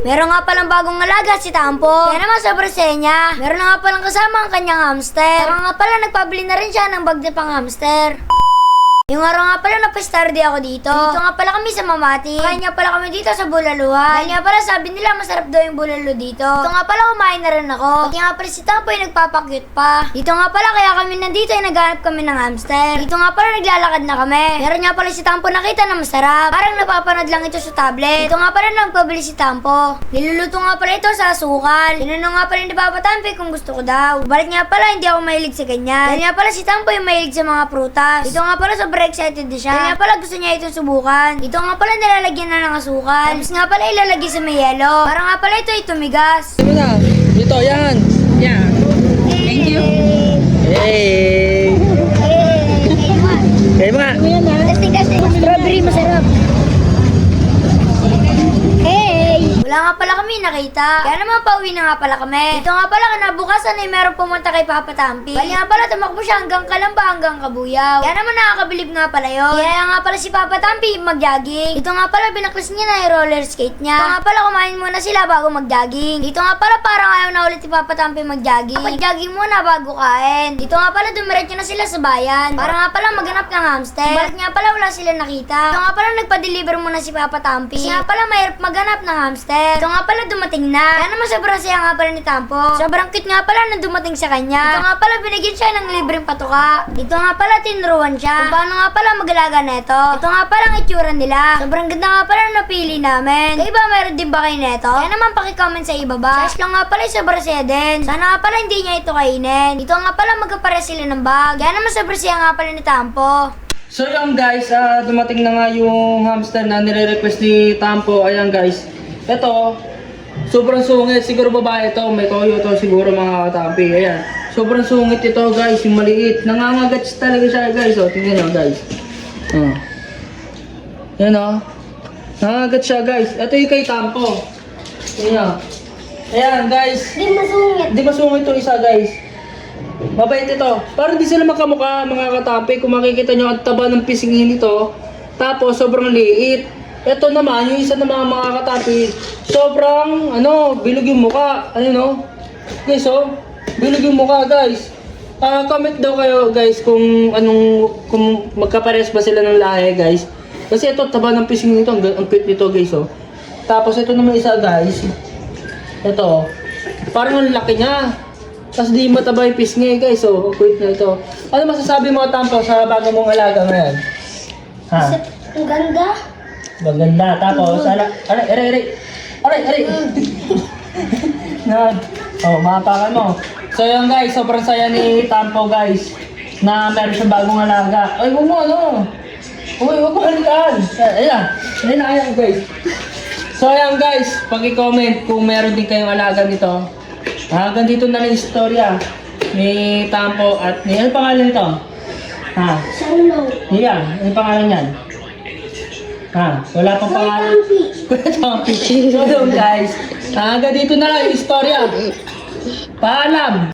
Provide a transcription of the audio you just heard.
Meron nga palang bagong alaga si Tampo. Kaya naman sa niya, meron na nga palang kasama ang kanyang hamster. Saka nga pala nagpabili na rin siya ng bag na pang hamster. Yung araw nga pala napastardy ako dito. Dito nga pala kami sa Mamati. Kain nga pala kami dito sa Bulaluhan. Dahil nga pala sabi nila masarap daw yung bulalo dito. Dito nga pala kumain na rin ako. Pati nga pala si Tampo yung nagpapakyut pa. Dito nga pala kaya kami nandito ay naghanap kami ng hamster. Dito nga pala naglalakad na kami. Meron nga pala si Tampo nakita na masarap. Parang napapanood lang ito sa tablet. Dito nga pala nagpabili si Tampo. Niluluto nga pala ito sa asukal. Tinanong nga pala ni Papa Tampi kung gusto ko daw. Balik nga pala hindi ako mahilig sa ganyan. Dahil nga pala si Tampo yung mahilig sa mga prutas. Dito nga pala sobrang excited din siya. Kaya pala gusto niya itong subukan. Dito nga pala nilalagyan na ng asukal. Tapos nga pala ilalagay sa may yelo. Para nga pala ito ay tumigas. Ano na? Dito, yan. Yan. Thank you. Hey. Hey mga. Strawberry masarap. Wala nga pala kami nakita. Kaya naman pauwi na nga pala kami. Dito nga pala kinabukasan ay meron pumunta kay Papa Tampi. Bali nga pala tumakbo siya hanggang Kalamba hanggang Kabuyaw. Kaya naman nakakabilib nga pala yun. Kaya nga pala si Papa Tampi mag-jogging. Dito nga pala binaklas niya na yung roller skate niya. Dito nga pala kumain muna sila bago mag-jogging. Dito nga pala parang ayaw na ulit si Papa Tampi mag-jogging. Mag-jogging muna bago kain. Dito nga pala dumiretso na sila sa bayan. Para nga pala maghanap ng hamster. Balik nga pala wala sila nakita. Dito nga pala nagpa-deliver muna si Papa Tampi. Kasi nga pala mahirap maghanap ng hamster. Ito nga pala dumating na. Kaya naman sobrang saya nga pala ni Tampo. Sobrang cute nga pala nang dumating sa kanya. Ito nga pala binigyan siya ng libreng patuka. Ito nga pala tinuruan siya kung paano nga pala mag-alaga neto. Ito nga pala ang itsura nila. Sobrang ganda nga pala napili namin. Kaya iba meron din ba kayo neto? Kaya naman pakicomment sa ibaba. Search lang nga pala sobrang saya din. Sana nga pala hindi niya ito kainin. Ito nga pala magkapare sila ng bag. Kaya naman sobrang saya nga pala ni Tampo. So yun guys, dumating na nga yung hamster na nire-request ni Tampo. Ayan guys. Ito, sobrang sungit. Siguro babae ito. May toyo ito siguro mga katampi. Ayan. Sobrang sungit ito guys. Yung maliit. Nangangagats talaga siya guys. O, tingnan nyo guys. Yan o. Nangangagats siya guys. Ito yung kay Tampo. Tingnan. Ayan guys. Di masungit. Di masungit itong isa guys. Mabait ito. Parang di sila magkamukha mga katampi. Kung makikita nyo ang taba ng pisingin nito. Tapos sobrang liit. Ito naman, yung isa ng mga katapi, sobrang, bilog yung mukha. Ayun o. Guys, bilog yung mukha, guys. Comment daw kayo, guys, kung magkapares ba sila ng lahi, guys. Kasi ito, taba ng pising nito, ang cute nito, guys, o. Tapos ito naman isa, guys. Ito, parang ang laki niya. Tapos di mataba yung pisngi, guys, o. Cute na ito. Ano masasabi mo, Tampo, sa bago mong alaga ngayon? Ha? Ang ganda. Maganda. Tapos, aray. Mapakan mo. So yun guys, sobrang saya ni Tampo guys. Na meron siyang bagong alaga. Ay, huwag mo huwag mo halikan. Ayan guys. So ayan guys, pag-i-comment kung meron din kayong alaga nito. Hanggang dito na lang yung istorya ni Tampo at ni, ano pangalan nito? Solo. Iya, ano pangalan yan? Wala pang pangalan. Kuya Tampi. So yun guys, hanggang dito na lang yung istorya. Paalam!